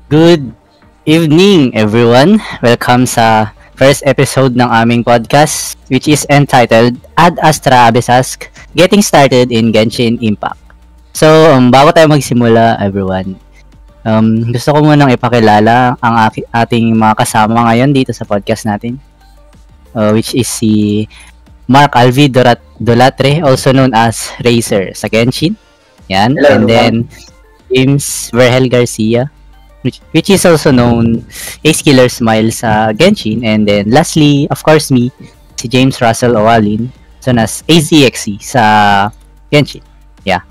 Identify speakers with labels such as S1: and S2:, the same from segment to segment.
S1: Good evening, everyone. Welcome sa first episode ng aming podcast, which is entitled Ad Astra Abysask, Getting Started in Genshin Impact. So, bago tayo magsimula, everyone, gusto ko munang ipakilala ang ating mga kasama ngayon dito sa podcast natin, which is si Mark Alvi Dolatre, also known as Razer sa Genshin. Yan.
S2: Hello,
S1: and then, James Verhel Garcia, which is also known Ace Killer Smile sa Genshin. And then lastly, of course, me, si James Russell Owalin, so as AZXC sa Genshin. Yeah.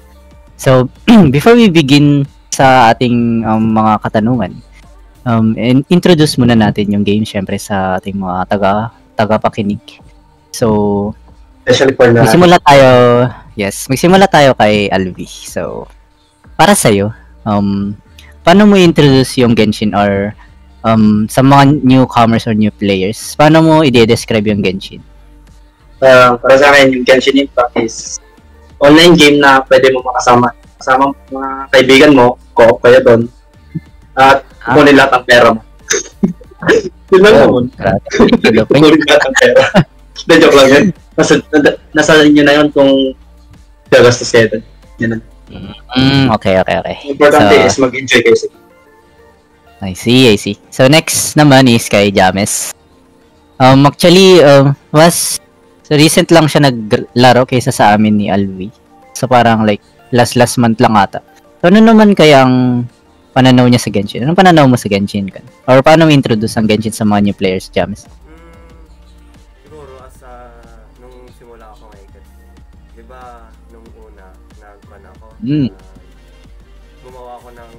S1: So, before we begin sa ating mga katanungan, introduce muna natin yung game syempre sa ating mga tagapakinig. So,
S2: especially for
S1: magsimula tayo kay Alvi. So, para sa'yo, paano mo introduce yung Genshin or sa mga newcomers or new players? Paano mo i-describe yung Genshin?
S2: Para sa akin, yung Genshin Impact is online game na pwede mo kasama mga kaibigan mo, co-op kayo doon, at kukunin lahat ang pera mo. Yun lang naman. Kukunin lahat ang pera. Joke lang yun. Nasa inyo na yun kung gagastos kayo doon. Yan.
S1: Okay.
S2: Importante is mag-enjoy kayo.
S1: I see. So next naman is kay James. Actually, recent lang siya naglaro kaysa sa amin ni Alvi. So parang like last month lang ata. So ano naman kayang pananaw niya sa Genshin? Anong pananaw mo sa Genshin kan? Or paano mo introduce ang Genshin sa mga new players, James?
S3: Siguro nung simula ako ngayon, di ba nung una nagpan ako, gumawa ako ng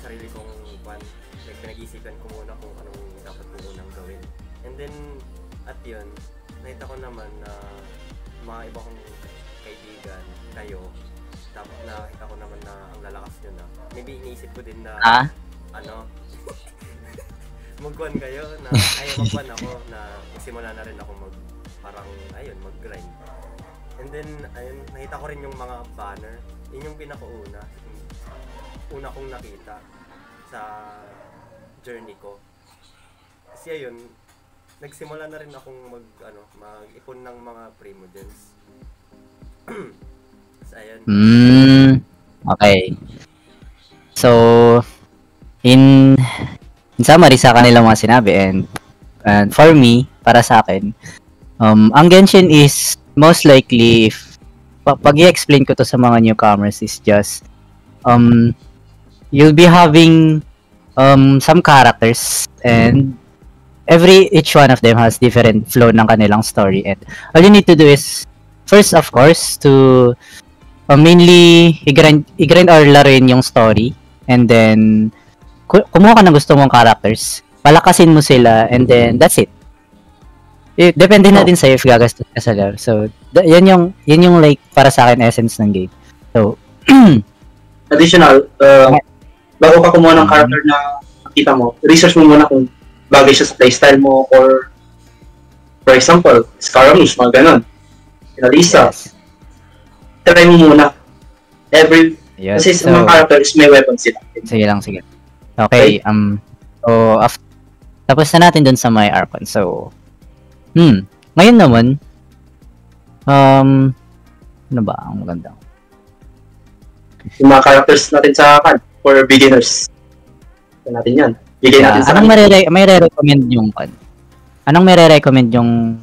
S3: sarili kong like pinag-isipan ko muna kung anong dapat ko munang gawin. And then at yun, nakita ko naman na mga iba kong kaibigan, kayo, tapos nakita ko naman na ang lalakas nyo na. Maybe iniisip ko din na magkuhan kayo na magkuhan ako na magsimula na rin ako mag-grind. And then nakita ko rin yung mga banner. Yun yung pinakauna kong nakita sa journey ko. Kasi ayun, nagsimula na rin akong mag-ipon ng mga primogens. So ayun.
S1: Okay. So in summary sa kanilang mga sinabi and for me, para sa akin, ang Genshin is most likely, if pag i-explain ko to sa mga newcomers, is just you'll be having some characters and each one of them has different flow ng kanilang story, and all you need to do is first, of course, to mainly i-grind or laruin yung story, and then kumuha ka ng gusto mong characters, palakasin mo sila, and then that's it. Depende na din sa'yo if gagastos ka sa laro. So, yan yung like, para sa akin, essence ng game. So,
S2: additional, bago ka kumuha ng character na nakita mo, research mo muna kung bagay siya sa playstyle mo, or for example, Scaramouche, mga ganon. Lisa. Yes. Try mo muna. Kasi sa mga characters, may weapon sila.
S1: Sige. Okay, so, tapos na natin dun sa my Archon. So, ngayon naman, ano ba ang maganda?
S2: Yung mga characters natin sa for beginners. Ito natin yan. Bigay natin sa
S1: may re-recommend yung Anong may re-recommend yung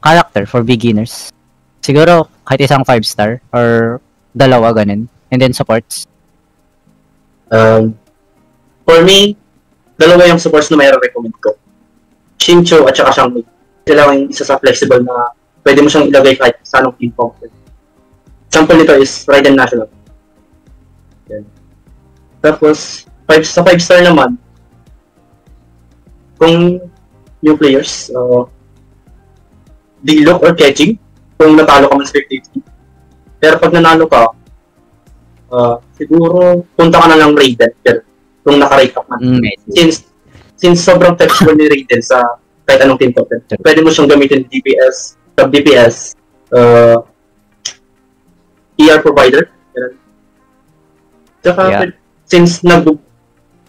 S1: character for beginners? Siguro kahit isang 5-star or dalawa ganun. And then supports.
S2: For me, dalawa yung supports na may recommend ko. Xingqiu at saka Xiangmei. Sila yung isa sa flexible na pwede mo siyang ilagay kahit sa anong team comp. Example nito is Raiden National. Yan. Tapos, sa 5-star naman, kung new players, Diluc or Keqing, kung natalo ka man sa 50-50. Pero pag nanalo ka, siguro punta ka na lang Raiden. Pero kung naka-rate up man. Since sobrang flexible ni Raiden sa kahit anong team top, pwede mo siyang gamitin DPS, sub-DPS, DR provider. Ganun. Tsaka, since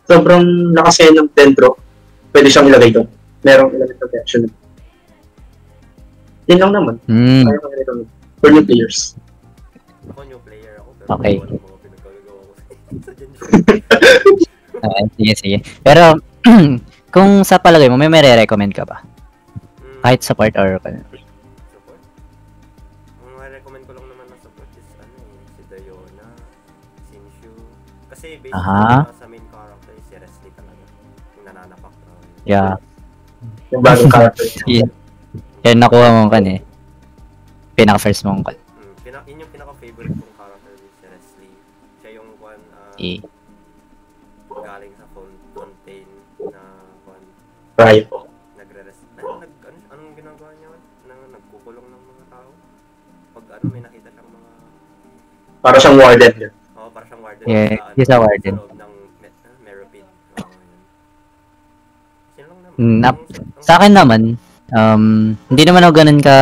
S2: sobrang lakas ngayon ng Dendro, pwede siyang ilagay doon. Merong element protection. Yun lang naman. Kaya ko recommend for new players.
S3: Ako new player ako, pero
S1: Okay.
S3: wala mga pinagkagagawa ko sa Genshin.
S1: Sige. Pero, kung sa palagay mo, may recommend ka ba? Kahit support or...
S3: Support? Ang recommend ko lang naman na support is si Diona, Sinshu. Kasi basically sa main character is si Resli talaga. Yung nananapak.
S1: Yeah.
S2: Yung bagong character.
S1: Yan nakuha mong kan eh. Pinaka-first mong kan.
S3: Yun yung pinaka-favorite kong character is si Resli. Siya yung one galing sa Fontaine na one.
S2: Right.
S3: Nagre-rest. Anong ginagawa niya? Nagkukulong ng mga tao? Pag may nakita siyang mga...
S2: Para siyang warden.
S3: Oo, para siyang warden.
S1: Yeah, he's a warden.
S3: Sa loob ng Meropid. Sino lang naman?
S1: Sa akin naman, hindi naman ako ganun ka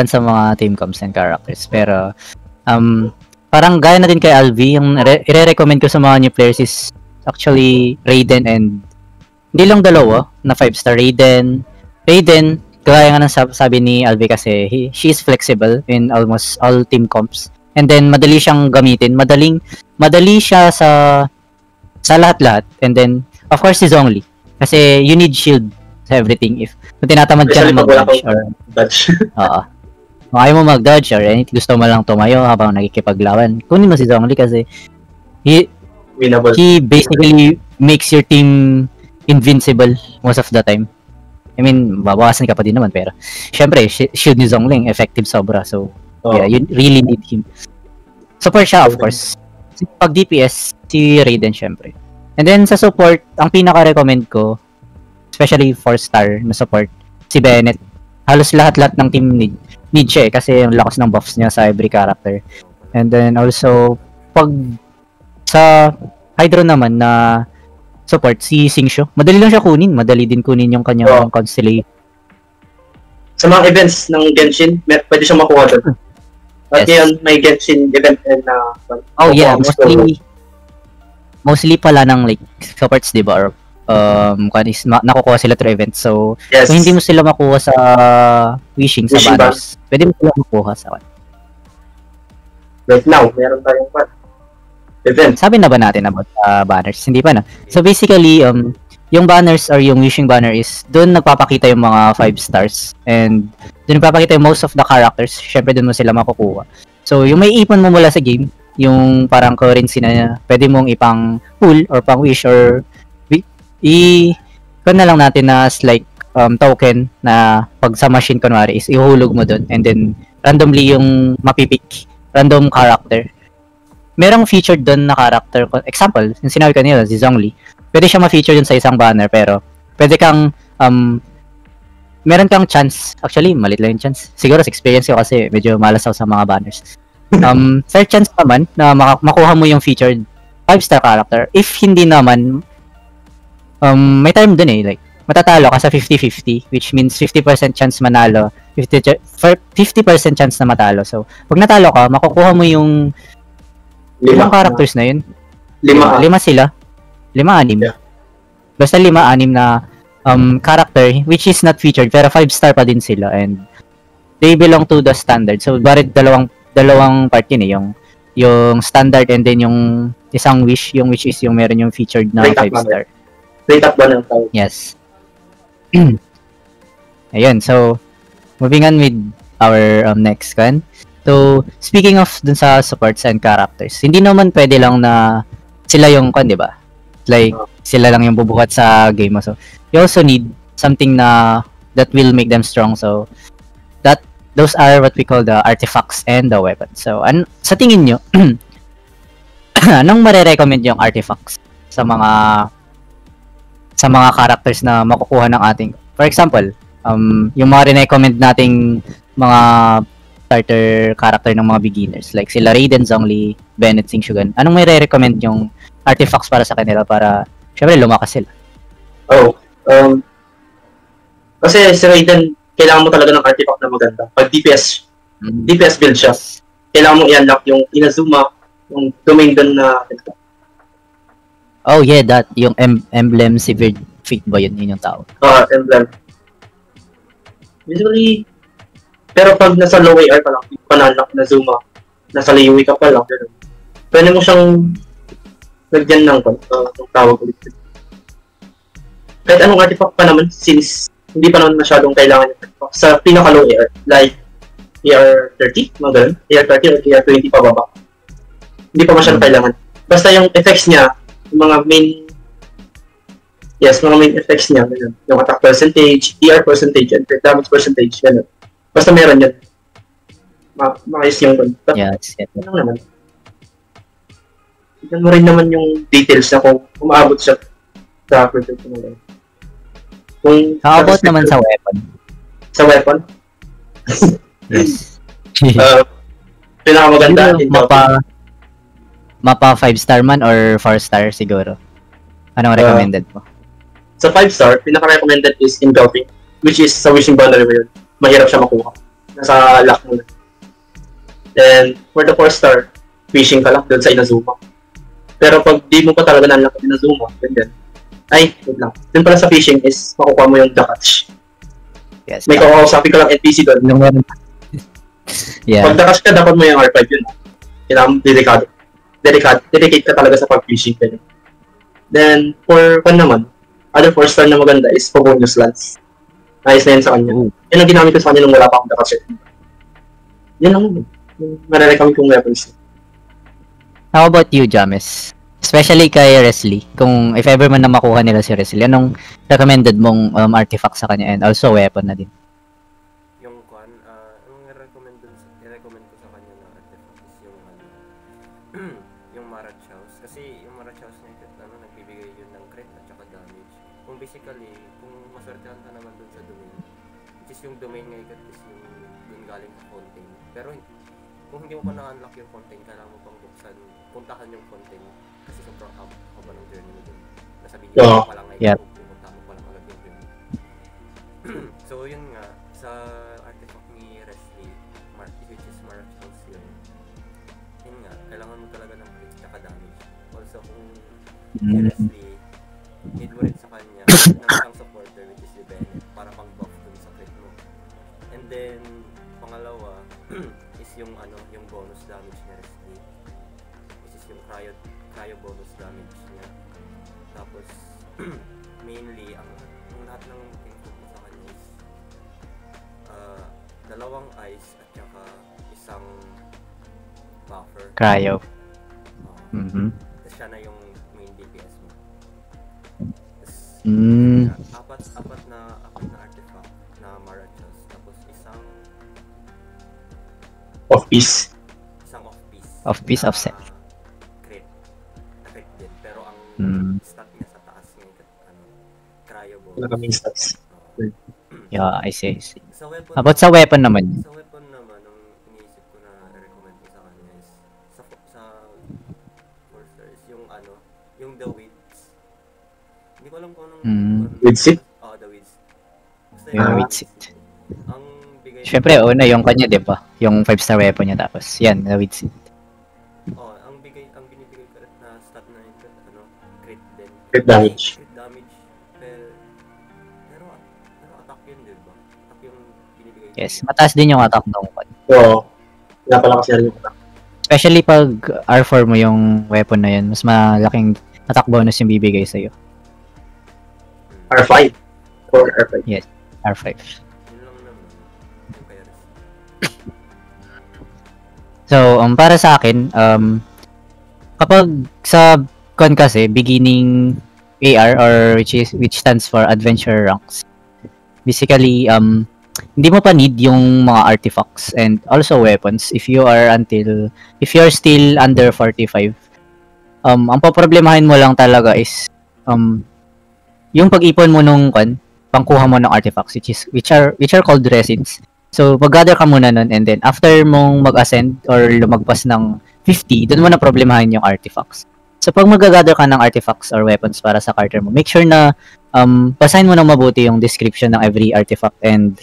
S1: sa mga team comps and characters. Pero, parang gaya na din kay Alvi, yung i-recommend ko sa mga new players is actually Raiden and hindi lang dalawa na 5-star Raiden, gaya nga ng sabi ni Alvi kasi she is flexible in almost all team comps. And then madali siyang gamitin, madali siya sa lahat-lahat. And then of course si Zhongli kasi you need shield sa everything if kung tinatamad ka mag-dodge or kung ayaw mo mag-dodge or gusto mo lang tumayo habang nakikipaglawan, kunin mo si Zhongli kasi he basically makes your team invincible most of the time. I mean, babawasan ka pa din naman pero syempre, shield ni Zhongli effective sobra. So, yeah, you really need him. Support siya, of course. Pag DPS, si Raiden syempre. And then sa support, ang pinaka-recommend ko, especially 4-star na support, si Bennett. Halos lahat-lahat ng team need siya kasi yung lakas ng buffs niya sa every character. And then also, pag sa Hydro naman na support, si Xingqiu. Madali lang siya kunin. Madali din kunin yung kanyang constellation.
S2: Sa mga events ng Genshin, pwede siya makuha doon. At yun, may Genshin event na... Mostly pala ng like supports, di ba? Or, nakukuha sila through events. So, kung hindi mo sila makuha sa wishing sa banners, pwede mo sila makuha sa Right now, meron tayong event.
S1: Sabi na ba natin about banners? Hindi pa na. So basically, yung banners or yung wishing banner is doon nagpapakita yung mga 5 stars and doon nagpapakita yung most of the characters. Syempre doon mo sila makukuha. So yung may ipon mo mula sa game, yung parang currency na pwede mong ipang pool or pang wish or na lang natin na like token na pag sa machine kunwari is ihulog mo doon and then randomly yung mapipick random character. Merong featured doon na character. Example, yung sinabi ko nila, si Zhongli. Pwede siya ma-feature dun sa isang banner, pero pwede kang, meron kang chance. Actually, malit lang yung chance. Siguro sa experience ko kasi medyo malas ako sa mga banners. Fair chance naman na makuha mo yung featured 5-star character. If hindi naman, may time dun eh. Like, matatalo ka sa 50-50, which means 50% chance manalo, 50% chance na matalo. So, pag natalo ka, makukuha mo yung ilang characters na yun? 5 sila. 5-6. Yeah. Basta 5-6 na character which is not featured pero 5-star pa din sila and they belong to the standard. So, barit dalawang part yun eh. Yung standard and then yung isang wish. Yung wish is yung meron yung featured na 5-star.
S2: Rate up ba ng tao?
S1: Yes. Ayun. So, moving on with our next one. So, speaking of dun sa supports and characters, hindi naman pwede lang na sila yung di ba? Like, sila lang yung bubuhat sa game mo. So, you also need something that will make them strong. So, those are what we call the artifacts and the weapons. So, sa tingin nyo, anong marirecommend yung artifacts sa mga characters na makukuha ng ating? For example, yung mga rin-recommend nating mga starter character ng mga beginners like sila Raiden, Zhongli, Bennett, Xingqiu. Anong may re-recommend yung artifacts para sa kanila para syempre lumakas sila?
S2: Kasi si Raiden kailangan mo talaga ng artifact na maganda. Pag DPS build siya. kailangan mo i-unlock yung Inazuma, yung domain doon na
S1: Oh yeah, that yung emblem Severed Fate ba yun yung tao?
S2: emblem. Usually, pero pag nasa low AR pa lang, hindi pa na-unlock Inazuma, nasa Liyue ka pa lang, gano'n. Pwede mo siyang lagyan ng tawag ulit. Kahit anong artifact pa naman, since hindi pa naman masyadong kailangan yung artifact. Sa pinaka-low AR, like AR 30, mga ganun, AR 30 or AR 20 pababa. Hindi pa masyadong kailangan. Basta yung effects niya, yung mga main effects niya, ganun. Yung attack percentage, ER percentage, and damage percentage, ganun. Basta meron yan. Maayos yung content.
S1: Yes.
S2: Ano naman? Tignan mo rin naman yung details na kung umaabot siya sa product mo lang.
S1: How about naman sa weapon?
S2: Sa weapon?
S1: Yes.
S2: Pinakamaganda.
S1: Mapa 5-star man or 4-star siguro? Anong recommended mo?
S2: Sa 5-star, pinaka-recommended is Engulfing, which is sa Wishing Boundary mo yun. Mahirap siya makuha. Nasa lock mo na. Then, for the 4-star, fishing ka lang doon sa Inazuma. Pero pag di mo pa talaga na-unlock ang Inazuma, then, wait lang. Doon pala sa fishing is makukuha mo yung Dakash.
S1: Yes.
S2: May kakausapin ka lang NPC doon.
S1: Yeah.
S2: Pag Dakash ka, dapat mo yung R5 yun. Kailangan dedicate ka talaga sa pag-fishing. Then, for naman, other 4-star na maganda is Pogonius Lance. Nice na yun sa kanya. Yan ang ginamit ko sa kanya nung wala pa akong Dakash. Yan lang. Marirecommend kong weapons.
S1: How about you, James? Especially kay Resli. Kung if ever man na makuha nila si Resli, anong recommended mong artifact sa kanya and also weapon na din?
S3: Yung ang i-recommend ko sa kanya na artifact is yung yung Marachaus. Kasi yung Marachaus niya, nagbibigay yun ng crit at saka damage. Kung basically, kung maswertehan ka naman dun sa domain, which is yung domain ngayon is yung dun galing sa Fontaine. Pero kung hindi mo pa na-unlock yung Fontaine, kailangan mo pang puntahan yung Fontaine. Kasi sobrang haba ng journey mo dun. Nasa video mo pa lang ngayon, pupunta mo pa lang agad yung journey. So yun nga, sa artifact ni Resli, which is Marachaus yun nga, kailangan mo talaga ng crit tsaka damage. Also kung si Resli, need mo rin sa kanya ng isang supporter which is si Bennett para pang buff dun sa crit mo. And then, pangalawa is yung bonus damage ni Resli, which is yung cryo bonus damage niya. Tapos mainly ang lahat ng include mo sa kanya is dalawang ice at saka isang buffer.
S1: Cryo.
S3: Tapos siya na yung main DPS mo. Tapos apat na artifact na Marachaus. Tapos isang
S2: off-piece.
S1: Off-piece offset.
S3: Crit. Effect din. Pero ang stat niya sa taas niya cryo bonus.
S2: Wala kaming stats.
S1: Yeah, I see.
S3: Sa weapon,
S1: About sa weapon naman.
S3: Sa weapon naman, ang iniisip ko na recommend ko sa kanya is sa Forcer is yung The Weeds. Hindi ko alam kung anong
S2: Weeds Seed?
S3: The Weeds. Basta
S1: Weeds Seed.
S3: Ang bigay
S1: Siyempre, una yung kanya, di ba? Yung 5-star weapon niya tapos. Yan, the Weeds Seed.
S3: ang binibigay ko rin na stat na yun, crit din.
S2: Crit damage.
S3: Crit damage. Pero attack yun, di ba? Attack yung binibigay.
S1: Yes, mataas din yung attack ng weapon.
S2: Oo. Napalakas niya rin yung attack.
S1: Especially pag R4 mo yung weapon na yun, mas malaking attack bonus yung bibigay sa'yo.
S2: R5. Or R5.
S1: Yes, R5.
S3: Yun lang naman. Yung kaya rin.
S1: So, para sa akin, kapag sa con kasi, beginning AR or which stands for Adventure Ranks, basically, hindi mo pa need yung mga artifacts and also weapons if you're still under 45. Ang poproblemahin mo lang talaga is yung pag-ipon mo nung pangkuha mo ng artifacts which are called resins. So, mag-gather ka muna nun and then after mong mag-ascend or lumagpas ng 50, doon mo na problemahin yung artifacts. So, pag mag-gather ka ng artifacts or weapons para sa character mo, make sure na basahin mo ng mabuti yung description ng every artifact and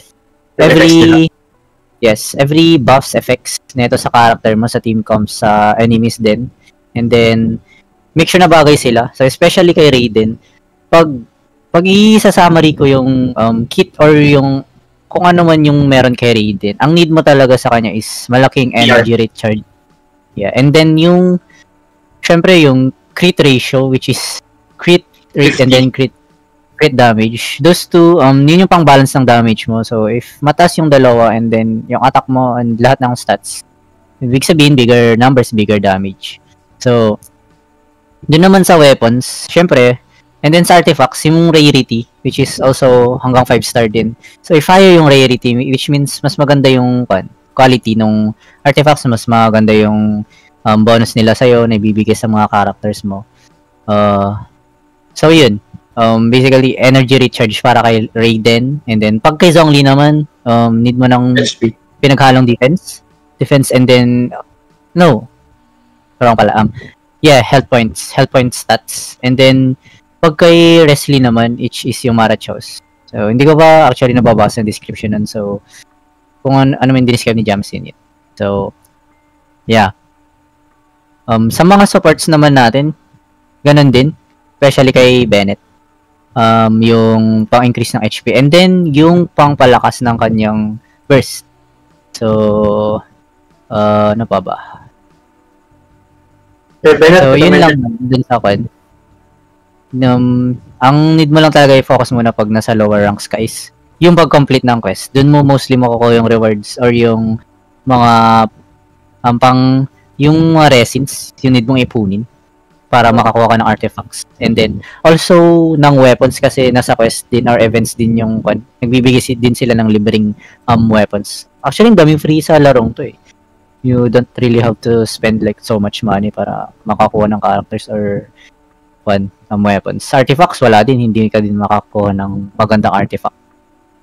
S1: yes, every buffs effects nito sa character mo sa team comps sa enemies din. And then make sure na bagay sila. So especially kay Raiden, pag i-summary ko yung kit or yung kung ano man yung meron kay Raiden, ang need mo talaga sa kanya is malaking energy recharge. Yeah, and then yung syempre yung crit ratio, which is crit rate and then crit damage. Those two, yun yung pang balance ng damage mo. So if mataas yung dalawa and then yung attack mo and lahat ng stats, ibig sabihin bigger numbers, bigger damage. So dun naman sa weapons, syempre, and then sa artifacts, yung rarity, which is also hanggang 5-star din. So if higher yung rarity, which means mas maganda yung quality ng artifacts, mas maganda yung bonus nila sa'yo na ibibigay sa mga characters mo. So yun, basically energy recharge para kay Raiden, and then pag kay Zhongli naman, need mo ng pinaghalong defense and then wrong pala, health points stats, and then pag kay Wesley naman, which is yung Marachos. So hindi ko ba actually nababasa yung description nun, so kung ano man describe ni Jamsin yun. So yeah, sa mga supports naman natin, ganun din, especially kay Bennett. Yung pang-increase ng HP and then yung pang-palakas ng kanyang burst. So, ano pa ba? So, yun lang dun sa akin. Ang need mo lang talaga i-focus muna pag nasa lower ranks ka is yung pag-complete ng quest. Dun mo mostly makukuha yung rewards or yung mga yung mga resins, yung need mong ipunin para makakuha ka ng artifacts. And then, also, ng weapons kasi nasa quest din or events din yung nagbibigay din sila ng libreng weapons. Actually, ang daming free sa larong to eh. You don't really have to spend like so much money para makakuha ng characters or weapons. Artifacts, wala din. Hindi ka din makakuha ng magandang artifact.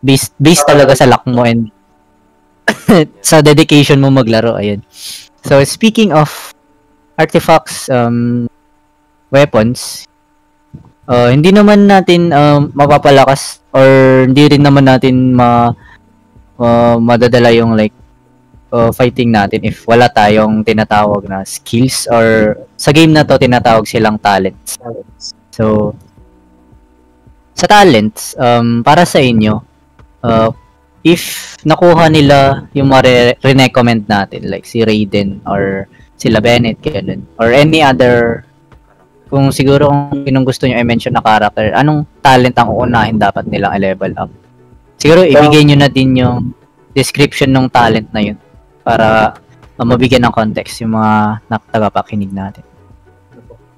S1: Based talaga sa luck mo and sa dedication mo maglaro. Ayun. So, speaking of artifacts, weapons, hindi naman natin mapapalakas or hindi rin naman natin madadala yung like fighting natin if wala tayong tinatawag na skills or sa game na to tinatawag silang talents. So, sa talents, para sa inyo, if nakuha nila yung re-recommend natin, like si Raiden or sila Bennett, ganun, or any other, kung siguro kung gusto nyo i-mention na character, anong talent ang uunahin dapat nilang i-level up? Siguro ibigay nyo na din yung description ng talent na yun para mabigyan ng context yung mga tagapakinig natin.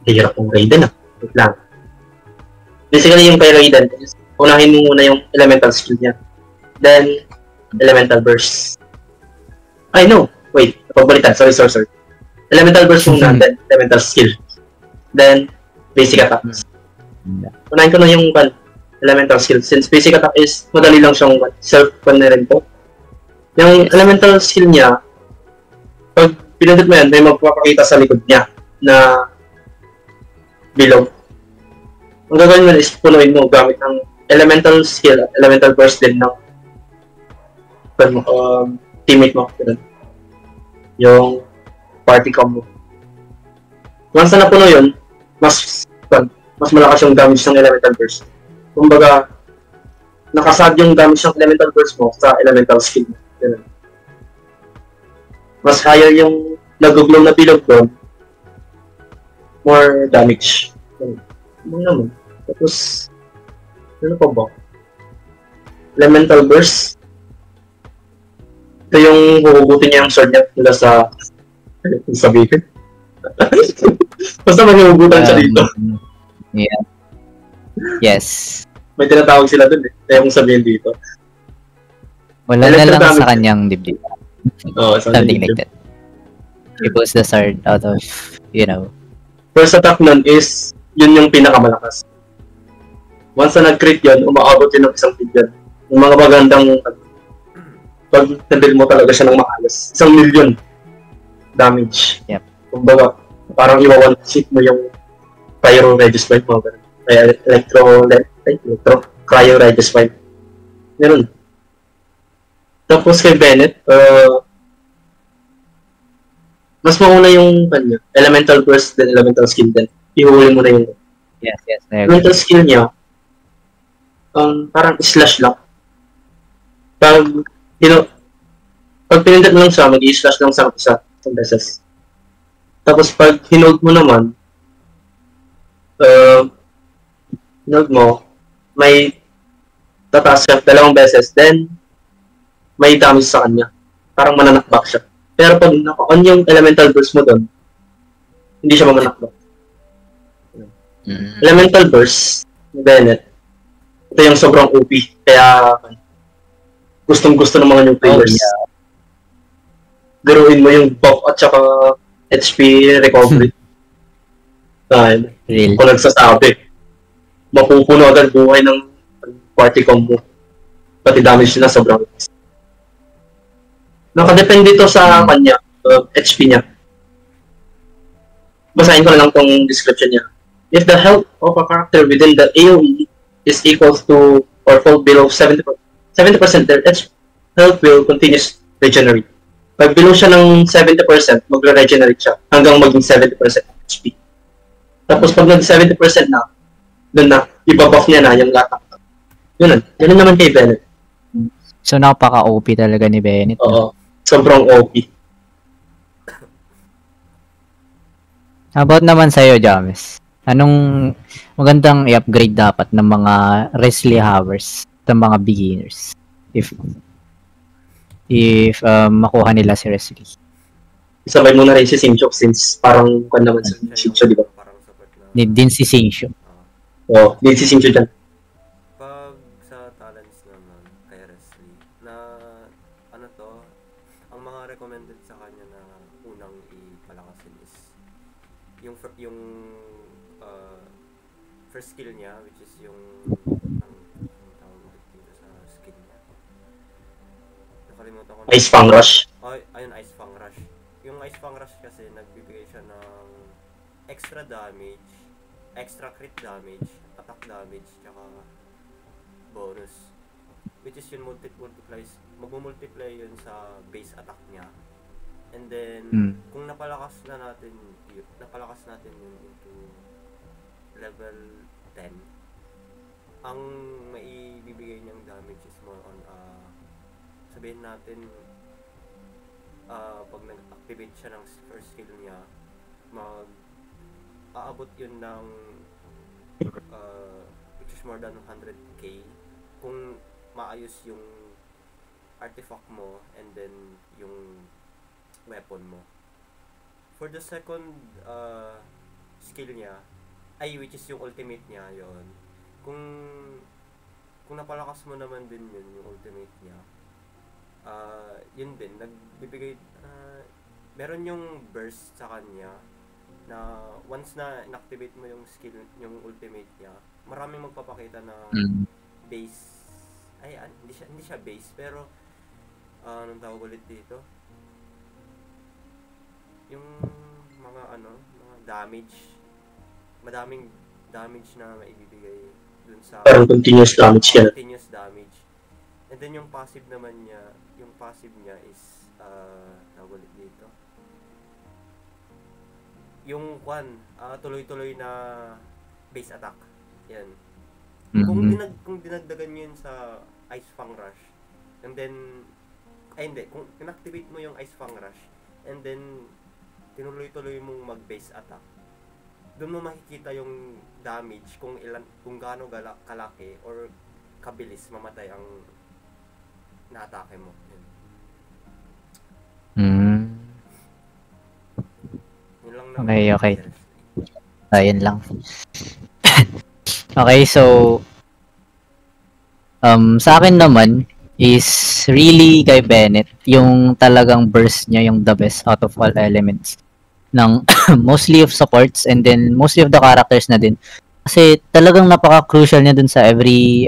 S2: Hirap ng Raiden Wait lang. Basically yung kay Raiden, unahin mo muna yung elemental skill niya. Then, elemental burst. Wait, pagbalitan. Sorry. Elemental burst muna, then elemental skill. Then, basic attack. Unahin ko na yung elemental skill. Since basic attack is, madali lang siyang self-con na rin po. Yung elemental skill niya, pag pinundot mo yan, may magpapakita sa likod niya na bilog. Ang gagawin mo is punuin mo gamit ng elemental skill at elemental burst din ng teammate mo. Yung party combo. Once na napuno yun, mas malakas yung damage ng elemental burst. Kumbaga, nakasad yung damage ng elemental burst mo sa elemental skill mo. Mas higher yung nag-glow na bilog doon, more damage. Ano naman? Tapos, ano pa ba? Elemental burst. Ito yung huhugutin niya yung sword niya mula sa sabihin. Basta maghuhugutan siya dito.
S1: Yeah. Yes.
S2: May tinatawag sila dun eh. Kaya kong sabihin dito.
S1: Wala na lang sa kanyang dibdib.
S2: Something
S1: like that. He pulls the sword out of,
S2: First attack nun is, yun yung pinakamalakas. Once na nag-crit yun, umaabot yun ng isang billion. Yung mga magandang, pag nandil mo talaga siya ng maayos, 1 million damage.
S1: Yep.
S2: Kumbaga, parang iwa-one-shit mo yung Cryo Regis 5 mo. Kaya Cryo Regis 5. Ganun. Tapos kay Bennett, mas mauna yung kanya. Elemental burst, then elemental skill din. Ihuli mo na yung
S1: Yes.
S2: elemental skill niya. Parang slash lang. Pag, pag pinindot mo lang siya, mag-i-slash lang sa isang beses. Tapos pag hinold mo naman, hinold mo, may tataas siya 2 beses, then may damage sa kanya. Parang mananakback siya. Pero pag naka-on yung elemental burst mo doon, hindi siya mamanakback. Elemental burst ni Bennett, ito yung sobrang OP. Kaya gustong-gusto ng mga new players. Garuin mo yung buff at saka HP recovery. Dahil, kung nagsasabi, mapupuno agad buhay ng party combo. Pati damage na sobrang. Nakadepende ito sa kanya, HP niya. Basahin ko na lang tong description niya. If the health of a character within the AoE is equal to or fall below 70%, their health will continue to regenerate. Pag below siya ng 70%, magre-regenerate siya hanggang maging 70% HP. Tapos pag nag 70% na, doon na, ibabuff niya na yung latak. Yun naman kay Bennett.
S1: So, napaka-OP talaga ni Bennett.
S2: Oo. Sobrang OP.
S1: How about naman sa'yo, James? Anong magandang i-upgrade dapat ng mga Wrestling Hours sa mga beginners? If makuha nila si Wrestling.
S2: Isabay mo na rin si Singchok since parang kung naman si Singchok, di ba?
S1: Din si Singchok.
S2: Oo, din si Singchok dyan.
S3: Pag sa talents naman kay Wrestling, na ano to, ang mga recommended sa kanya na unang ipalakasin is yung first skill niya, which is yung ang tawag dito sa skill niya. Nakalimutan ko na.
S2: Ice Fang Rush.
S3: Ayun, Ice Fang Rush. Yung Ice Fang Rush kasi nagbibigay siya ng extra damage, extra crit damage, attack damage, tsaka bonus. Which is yun magmumultiply yun sa base attack niya. And then, kung napalakas natin yun into level 10, ang maibibigay niyang damage is more on, sabihin natin, pag nag-activate siya ng first skill niya, aabot yun ng, which is more than 100k, kung maayos yung artifact mo and then yung weapon mo. For the second skill niya, which is yung ultimate niya, yon. Kung napalakas mo naman din yun, yung ultimate niya, yun din, nagbibigay, meron yung burst sa kanya, na once na inactivate mo yung skill, yung ultimate niya, maraming magpapakita na base, hindi siya base, pero, anong tawag ulit dito? Yung mga damage, madaming damage na maibibigay dun sa
S2: Parang continuous damage yan.
S3: Continuous damage. And then yung passive naman niya, is tawag ulit dito. Yung tuloy-tuloy na base attack. Yan. Kung dinagdagan niyo yun sa Ice Fang Rush, and then kung inactivate mo yung Ice Fang Rush, and then tinuloy-tuloy mong mag-base attack, doon mo makikita yung damage kung gaano kalaki or kabilis mamatay ang na-atake mo. Yun lang naman.
S1: Okay. Ayun lang. Okay, so sa akin naman is really kay Bennett, yung talagang burst niya yung the best out of all elements ng mostly of supports and then mostly of the characters na din. Kasi talagang napaka-crucial niya dun sa every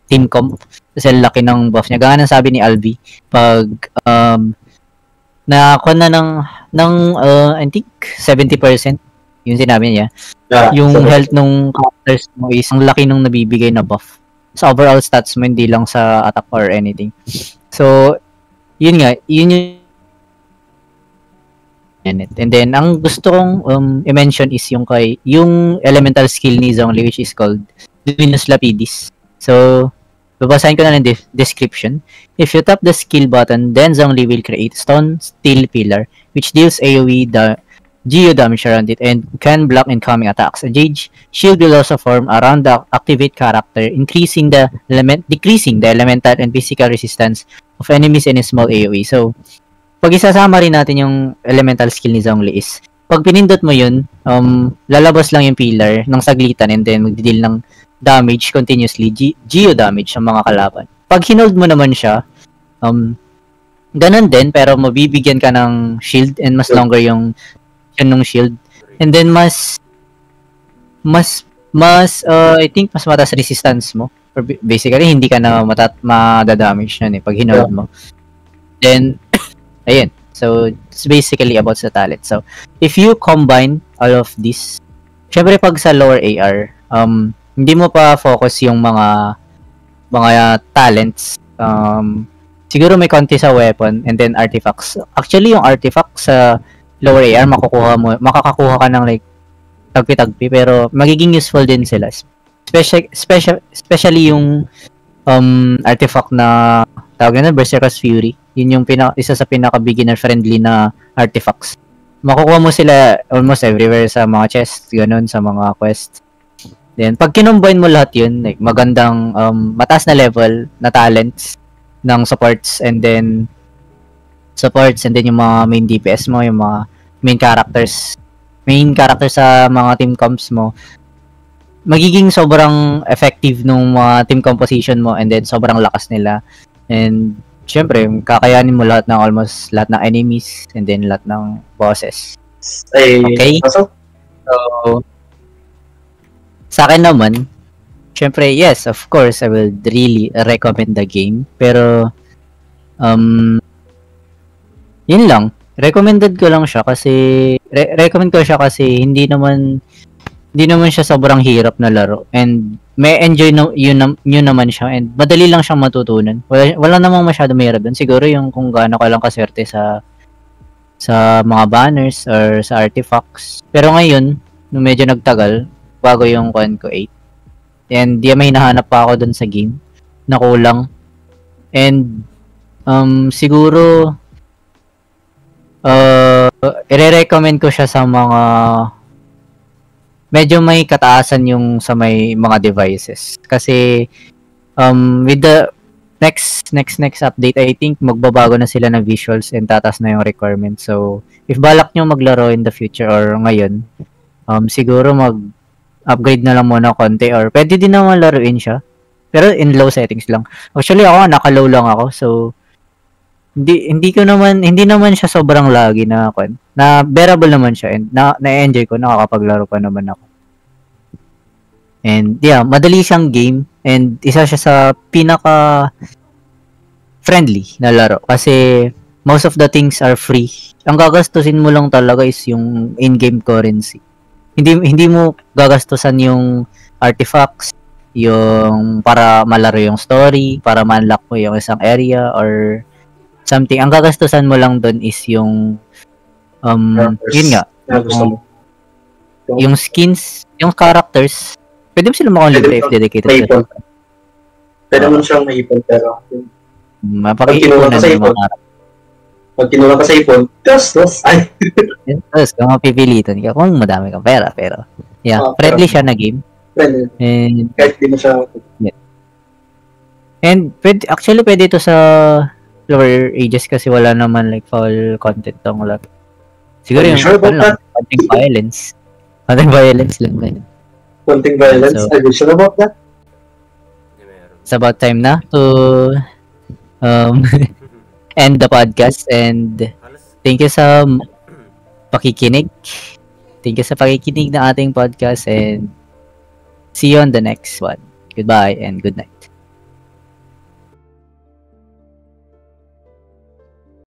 S1: team comp. Kasi laki ng buff niya. Gaya ng sabi ni Alvi, pag nakakuha na ng I think 70% yung sinabi niya. Yung health ng characters mo is ang laki nung nabibigay na buff. Sa overall stats mo, hindi lang sa attack or anything. So, yun nga, yun yung and then, ang gusto kong i-mention is yung elemental skill ni Zhongli, which is called Luminous Lapidis. So, babasahin ko na ng description. If you tap the skill button, then Zhongli will create stone steel pillar, which deals AoE geo damage around it and can block incoming attacks. A Jade shield will also form around the activate character, decreasing the elemental and physical resistance of enemies in a small AoE. So, pag isasama rin natin yung elemental skill ni Zhongli is, pag pinindot mo yun, lalabas lang yung pillar ng saglitan and then magdi-deal ng damage continuously, geo damage sa mga kalaban. Pag hinold mo naman siya, ganun din, pero mabibigyan ka ng shield and mas longer yung ng shield. And then I think mas mataas resistance mo. Or basically, hindi ka na madadamage nun pag hinold mo. Then, ayun. So, it's basically about sa talent. So, if you combine all of this, syempre pag sa lower AR, hindi mo pa focus yung mga talents. Siguro may konti sa weapon and then artifacts. Actually, yung artifacts sa lower AR, makakakuha ka ng like tagpi-tagpi, pero magiging useful din sila. Especially yung artifact na tawag na Berserker's Fury. Yun yung isa sa pinaka-beginner friendly na artifacts. Makukuha mo sila almost everywhere sa mga chests, ganun, sa mga quests. Then, pag kinumbine mo lahat yun, like, magandang, mataas na level na talents ng supports and then yung mga main DPS mo, yung mga main characters sa mga team comps mo, magiging sobrang effective nung mga team composition mo and then sobrang lakas nila. And, syempre, kakayanin mo almost lahat ng enemies and then lahat ng bosses. Okay? So, sa akin naman, syempre, yes, of course, I will really recommend the game. Pero, yun lang. Recommend ko siya kasi hindi naman siya sobrang hirap na laro. And, may enjoy yun naman siya. And, madali lang siyang matutunan. Wala namang masyado mahirap dun. Siguro yung kung gaano ka lang kaswerte sa mga banners or sa artifacts. Pero ngayon, nung medyo nagtagal, bago yung kuan ko 8. And may hinahanap pa ako dun sa game na kulang. And siguro i-recommend ko siya sa mga medyo may kataasan yung sa may mga devices. Kasi with the next update, I think magbabago na sila ng visuals and tataas na yung requirements. So, if balak nyo maglaro in the future or ngayon, siguro upgrade na lang muna konti or pwede din naman laruin siya. Pero in low settings lang. Actually ako, naka-low lang ako. So, hindi naman siya sobrang lagi na bearable naman siya and na-enjoy ko, nakakapaglaro pa naman ako. And yeah, madali siyang game and isa siya sa pinaka friendly na laro kasi most of the things are free. Ang gagastusin mo lang talaga is yung in-game currency. Hindi mo gagastusan yung artifacts, yung para malaro yung story, para ma-unlock mo yung isang area or something. Ang gagastusan mo lang doon is yung yun nga. Yung skins, yung characters. Pwede mo sila makonlibre if dedicated to it.
S2: Pwede mo siyang maipon pero
S1: mapag-iipunan ng mga characters.
S2: Pag kinuha ka sa ipon, gastos. Ay.
S1: Yes, kung mapipilitan ka, kung madami kang pera, pero yeah, friendly siya na game.
S2: Friendly.
S1: And
S2: kahit di mo siya.
S1: Yeah. And pwede ito sa lower ages kasi wala naman like foul content tong laro. Siguro yung konting violence. Konting violence lang ganyan.
S2: Konting violence? So, are you sure about that?
S1: It's about time na to end the podcast and thank you sa pakikinig. Thank you sa pakikinig ng ating podcast and see you on the next one. Goodbye and good night.